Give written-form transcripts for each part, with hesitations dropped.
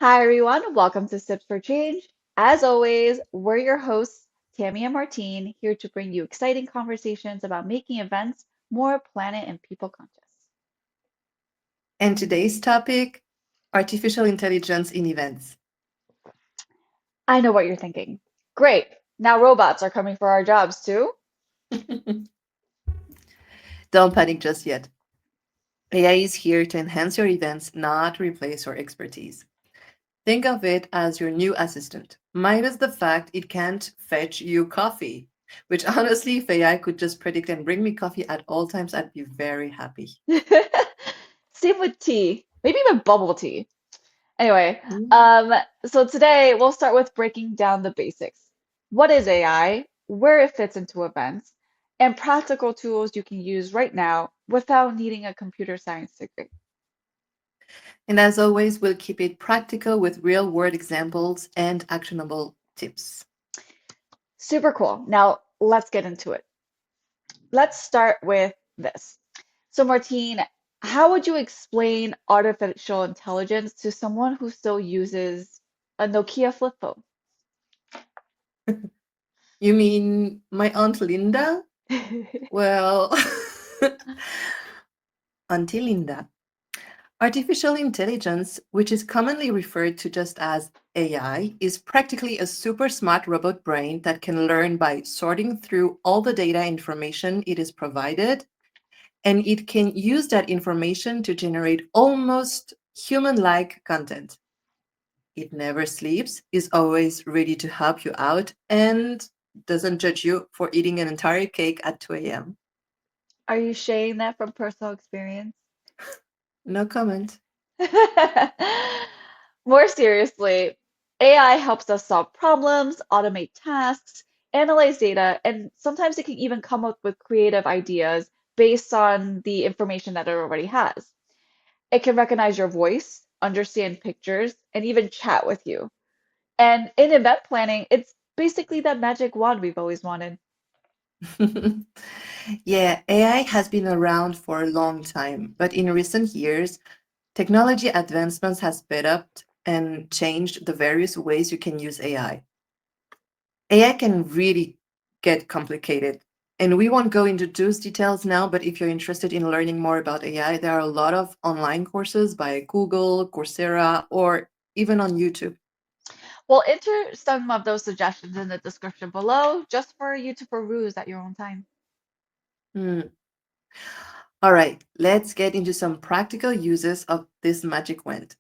Hi, everyone. Welcome to Sips for Change. As always, we're your hosts, Tammy and Martine, here to bring you exciting conversations about making events more planet and people conscious. And today's topic, artificial intelligence in events. I know what you're thinking. Great. Now robots are coming for our jobs too. Don't panic just yet. AI is here to enhance your events, not replace your expertise. Think of it as your new assistant, minus the fact it can't fetch you coffee, which honestly, if AI could just predict and bring me coffee at all times, I'd be very happy. Same with tea, maybe even bubble tea. Anyway, Mm. um, so today we'll start with breaking down the basics. What is AI, where it fits into events, and practical tools you can use right now without needing a computer science degree. And as always, we'll keep it practical with real world examples and actionable tips. Super cool. Now let's get into it. Let's start with this. So, Martine, how would you explain artificial intelligence to someone who still uses a Nokia flip phone? You mean my Aunt Linda? Well, Auntie Linda. Artificial intelligence, which is commonly referred to just as AI, is practically a super smart robot brain that can learn by sorting through all the data information it is provided, and it can use that information to generate almost human like content. It never sleeps, is always ready to help you out, and doesn't judge you for eating an entire cake at 2 a.m. Are you sharing that from personal experience? No comment. More seriously, AI helps us solve problems, automate tasks, analyze data, and sometimes it can even come up with creative ideas based on the information that it already has. It can recognize your voice, understand pictures, and even chat with you. And in event planning, it's basically that magic wand we've always wanted. Yeah, AI has been around for a long time, but in recent years, technology advancements has sped up and changed the various ways you can use AI. AI can really get complicated, and we won't go into those details now, but if you're interested in learning more about AI, there are a lot of online courses by Google, Coursera, or even on YouTube. We'll enter some of those suggestions in the description below just for you to peruse at your own time. Hmm. All right, let's get into some practical uses of this magic wand.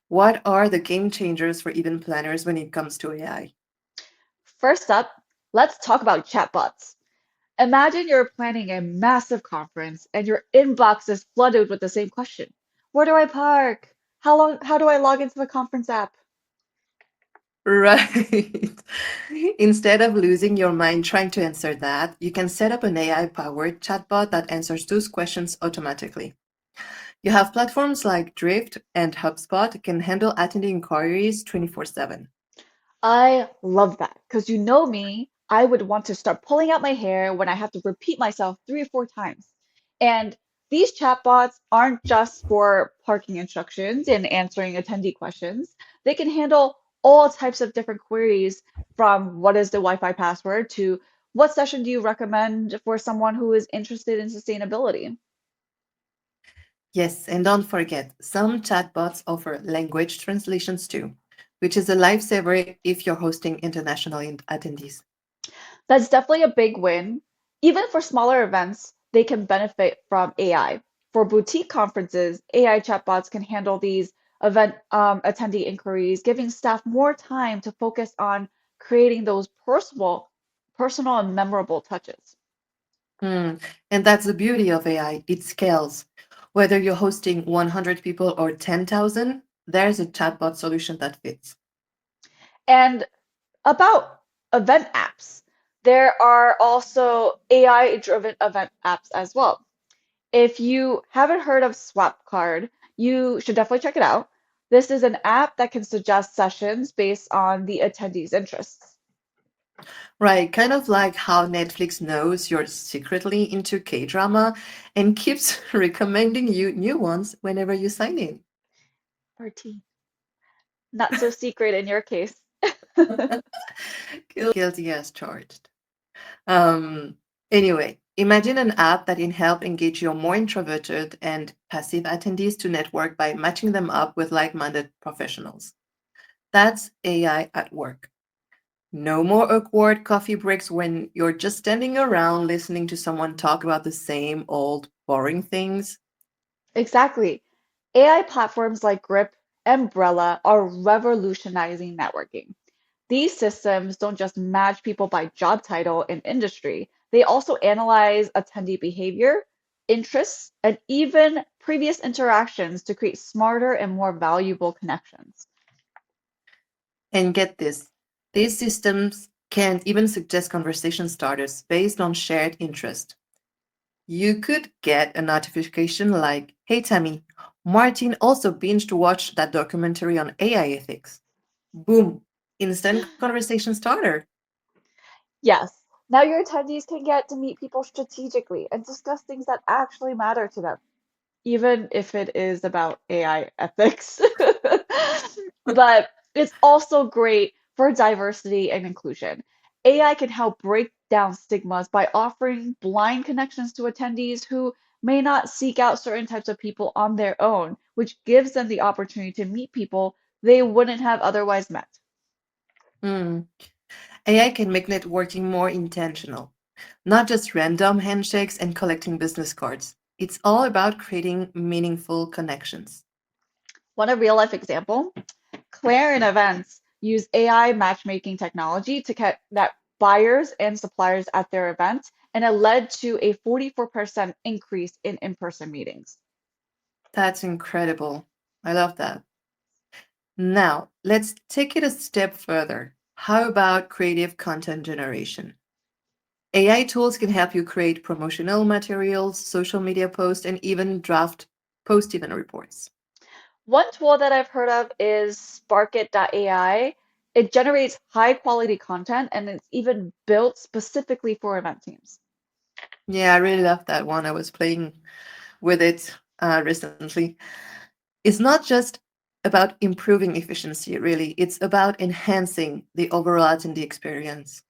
What are the game changers for event planners when it comes to AI? First up, let's talk about chatbots. Imagine you're planning a massive conference and your inbox is flooded with the same question. Where do I park? How do I log into the conference app? Right. Instead of losing your mind trying to answer that, you can set up an AI powered chatbot that answers those questions automatically. You have platforms like Drift and HubSpot can handle attendee inquiries 24/7. I love that because you know me, I would want to start pulling out my hair when I have to repeat myself 3 or 4 times. And these chatbots aren't just for parking instructions and answering attendee questions. They can handle all types of different queries from what is the Wi-Fi password to what session do you recommend for someone who is interested in sustainability. Yes, and don't forget, some chatbots offer language translations too, which is a lifesaver if you're hosting international attendees. That's definitely a big win. Even for smaller events, they can benefit from AI. For boutique conferences, AI chatbots can handle these event attendee inquiries, giving staff more time to focus on creating those personal and memorable touches. Hmm. And that's the beauty of AI. It scales. Whether you're hosting 100 people or 10,000, there's a chatbot solution that fits. And about event apps, there are also AI-driven event apps as well. If you haven't heard of Swapcard, you should definitely check it out. This is an app that can suggest sessions based on the attendees' interests. Right, kind of like how Netflix knows you're secretly into K-drama and keeps recommending you new ones whenever you sign in. Martine. Not so secret in your case. Guilty as charged. Um, anyway, imagine an app that can help engage your more introverted and passive attendees to network by matching them up with like-minded professionals. That's AI at work. No more awkward coffee breaks when you're just standing around listening to someone talk about the same old boring things. Exactly. AI platforms like Grip, Umbrella are revolutionizing networking. These systems don't just match people by job title and industry, they also analyze attendee behavior, interests, and even previous interactions to create smarter and more valuable connections. And get this, these systems can even suggest conversation starters based on shared interest. You could get a notification like, "Hey Tammy, Martin also binged to watch that documentary on AI ethics." Boom, instant conversation starter. Yes, now your attendees can get to meet people strategically and discuss things that actually matter to them, even if it is about AI ethics. But it's also great for diversity and inclusion. AI can help break down stigmas by offering blind connections to attendees who may not seek out certain types of people on their own, which gives them the opportunity to meet people they wouldn't have otherwise met. Hmm. AI can make networking more intentional, not just random handshakes and collecting business cards. It's all about creating meaningful connections. Want a real life example? Clarion Events use AI matchmaking technology to get that buyers and suppliers at their events, and it led to a 44% increase in in-person meetings. That's incredible. I love that. Now, let's take it a step further. How about creative content generation? AI tools can help you create promotional materials, social media posts, and even draft post event reports. One tool that I've heard of is Sparkit.ai. It generates high quality content and it's even built specifically for event teams. Yeah, I really love that one. I was playing with it recently. It's not just about improving efficiency, really, it's about enhancing the overall attendee experience.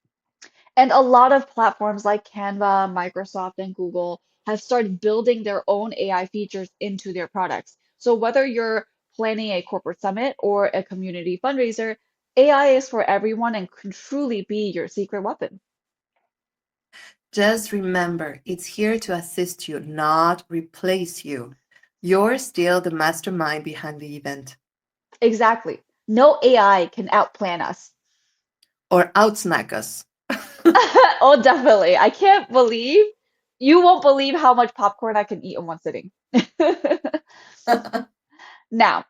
And a lot of platforms like Canva, Microsoft, and Google have started building their own AI features into their products. So whether you're planning a corporate summit or a community fundraiser, AI is for everyone and can truly be your secret weapon. Just remember, it's here to assist you, not replace you. You're still the mastermind behind the event Exactly. No AI can outplan us. or outsnack us. Oh, definitely. I can't believe you won't believe how much popcorn I can eat in one sitting. Now,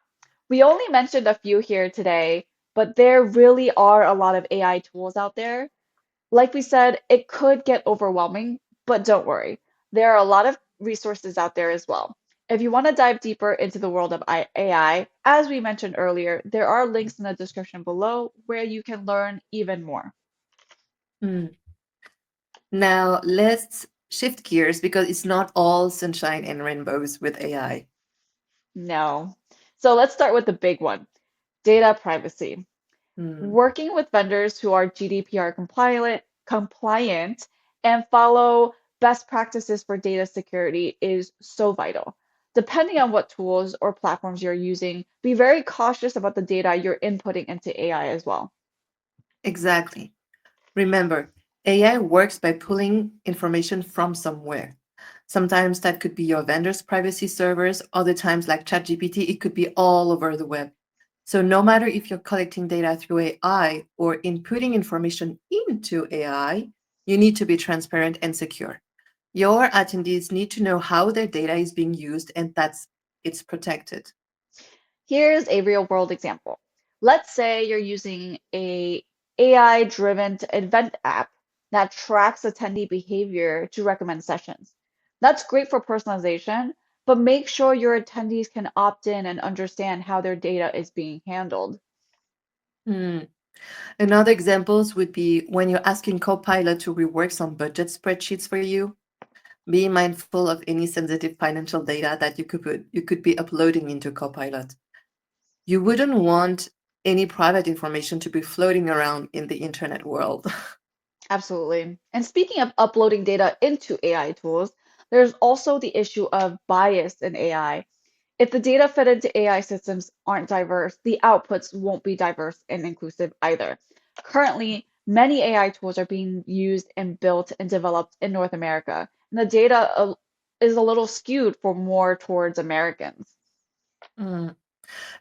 we only mentioned a few here today, but there really are a lot of AI tools out there. Like we said, it could get overwhelming, but don't worry. There are a lot of resources out there as well. If you want to dive deeper into the world of AI, as we mentioned earlier, there are links in the description below where you can learn even more. Hmm. Now, let's shift gears because it's not all sunshine and rainbows with AI. No. So let's start with the big one, data privacy. Hmm. Working with vendors who are GDPR compliant and follow best practices for data security is so vital. Depending on what tools or platforms you're using, be very cautious about the data you're inputting into AI as well. Exactly. Remember, AI works by pulling information from somewhere. Sometimes that could be your vendor's privacy servers, other times, like ChatGPT, it could be all over the web. So, no matter if you're collecting data through AI or inputting information into AI, you need to be transparent and secure. Your attendees need to know how their data is being used and that's it's protected. Here's a real world example. Let's say you're using a AI-driven event app that tracks attendee behavior to recommend sessions. That's great for personalization, but make sure your attendees can opt in and understand how their data is being handled. Hmm. Another examples would be when you're asking Copilot to rework some budget spreadsheets for you. Be mindful of any sensitive financial data that you could be uploading into Copilot. You wouldn't want any private information to be floating around in the internet world. Absolutely. And speaking of uploading data into AI tools, there's also the issue of bias in AI. If the data fed into AI systems aren't diverse, the outputs won't be diverse and inclusive either. Currently, many AI tools are being used and built and developed in North America, and the data is a little skewed for more towards Americans. Mm.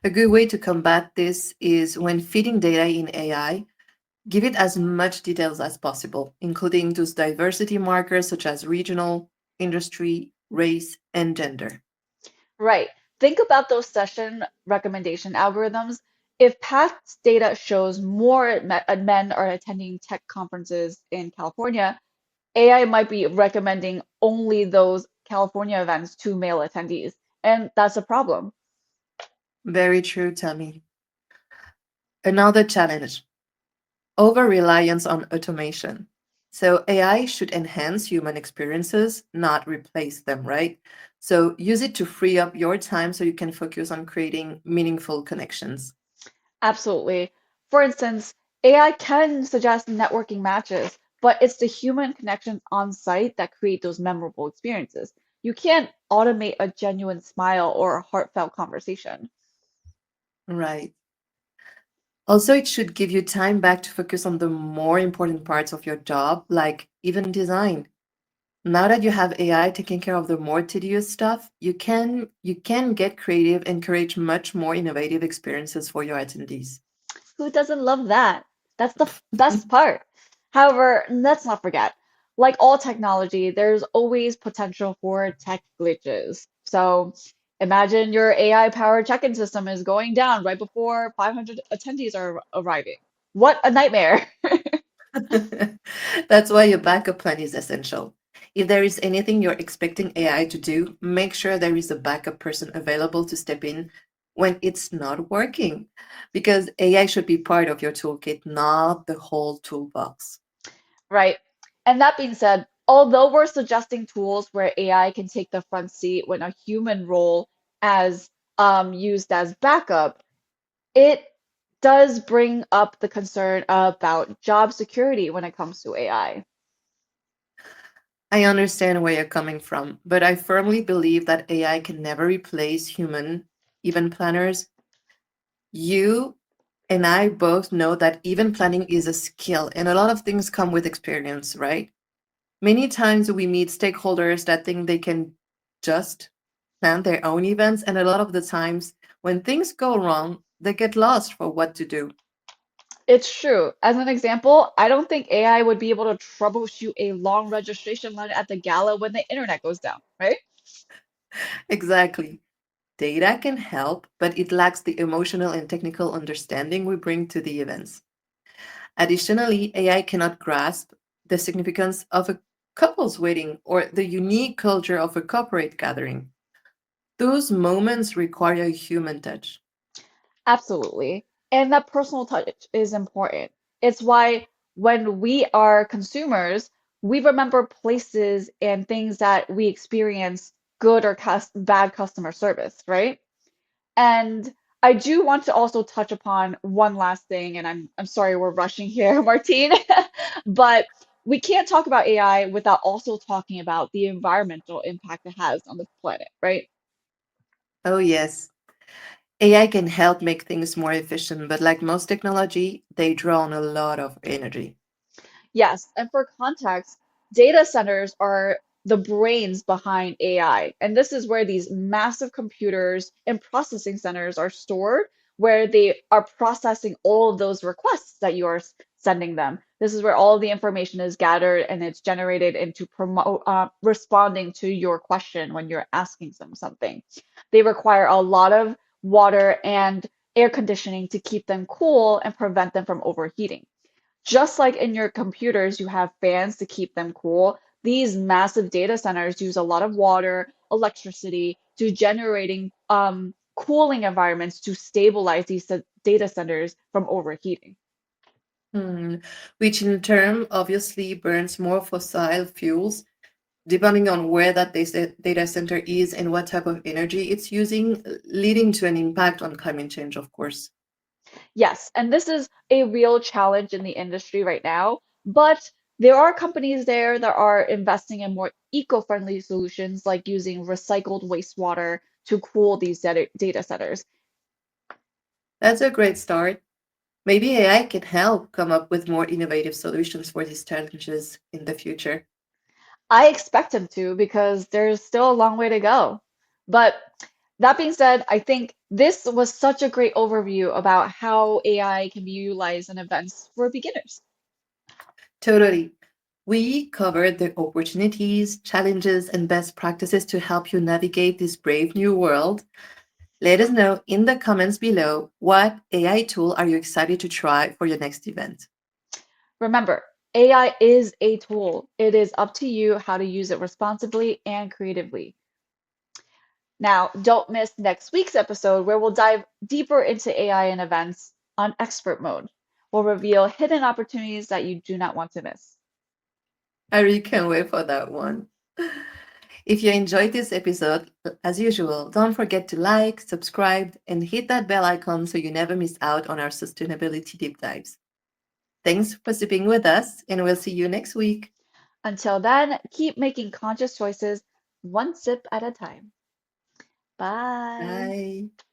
A good way to combat this is when feeding data in AI, give it as much details as possible, including those diversity markers such as regional, industry, race, and gender. Right. Think about those session recommendation algorithms. If past data shows more men are attending tech conferences in California, AI might be recommending only those California events to male attendees. And that's a problem. Very true, Tammy. Another challenge, over reliance on automation. So AI should enhance human experiences, not replace them, right? So use it to free up your time so you can focus on creating meaningful connections. Absolutely. For instance, AI can suggest networking matches, but it's the human connections on site that create those memorable experiences. You can't automate a genuine smile or a heartfelt conversation. Right. Also, it should give you time back to focus on the more important parts of your job, like even design. Now that you have AI taking care of the more tedious stuff, you can get creative and create much more innovative experiences for your attendees. Who doesn't love that? That's the best part. However, let's not forget, like all technology, there's always potential for tech glitches. So imagine your AI-powered check-in system is going down right before 500 attendees are arriving. What a nightmare. That's why your backup plan is essential. If there is anything you're expecting AI to do, make sure there is a backup person available to step in when it's not working, because AI should be part of your toolkit, not the whole toolbox. Right. And that being said, although we're suggesting tools where AI can take the front seat when a human role as used as backup, it does bring up the concern about job security when it comes to AI. I understand where you're coming from, but I firmly believe that AI can never replace human event planners. You and I both know that event planning is a skill, and a lot of things come with experience, right? Many times we meet stakeholders that think they can just plan their own events, and a lot of the times when things go wrong, they get lost for what to do. It's true. As an example, I don't think AI would be able to troubleshoot a long registration line at the gala when the internet goes down, right? Exactly. Data can help, but it lacks the emotional and technical understanding we bring to the events. Additionally, AI cannot grasp the significance of a couple's wedding or the unique culture of a corporate gathering. Those moments require a human touch. Absolutely. And that personal touch is important. It's why when we are consumers, we remember places and things that we experience good or bad customer service, right? And I do want to also touch upon one last thing, and I'm sorry we're rushing here, Martine, but we can't talk about AI without also talking about the environmental impact it has on the planet, right? Oh, yes. AI can help make things more efficient, but like most technology, they draw on a lot of energy. Yes, and for context, data centers are the brains behind AI. And this is where these massive computers and processing centers are stored, where they are processing all of those requests that you are sending them. This is where all of the information is gathered and it's generated into responding to your question when you're asking them something. They require a lot of water and air conditioning to keep them cool and prevent them from overheating. Just like in your computers, you have fans to keep them cool. These massive data centers use a lot of water, electricity to generating cooling environments to stabilize these data centers from overheating. Hmm. Which in turn obviously burns more fossil fuels, depending on where that data center is and what type of energy it's using, leading to an impact on climate change, of course. Yes, and this is a real challenge in the industry right now, but there are companies there that are investing in more eco-friendly solutions like using recycled wastewater to cool these data centers. That's a great start. Maybe AI can help come up with more innovative solutions for these challenges in the future. I expect them to because there's still a long way to go. But that being said, I think this was such a great overview about how AI can be utilized in events for beginners. Totally. We covered the opportunities, challenges, and best practices to help you navigate this brave new world. Let us know in the comments below what AI tool are you excited to try for your next event. Remember, AI is a tool. It is up to you how to use it responsibly and creatively. Now, don't miss next week's episode where we'll dive deeper into AI and events on expert mode. We'll reveal hidden opportunities that you do not want to miss. I really can't wait for that one. If you enjoyed this episode, as usual, don't forget to like, subscribe, and hit that bell icon so you never miss out on our sustainability deep dives. Thanks for sipping with us, and we'll see you next week. Until then, keep making conscious choices one sip at a time. Bye. Bye.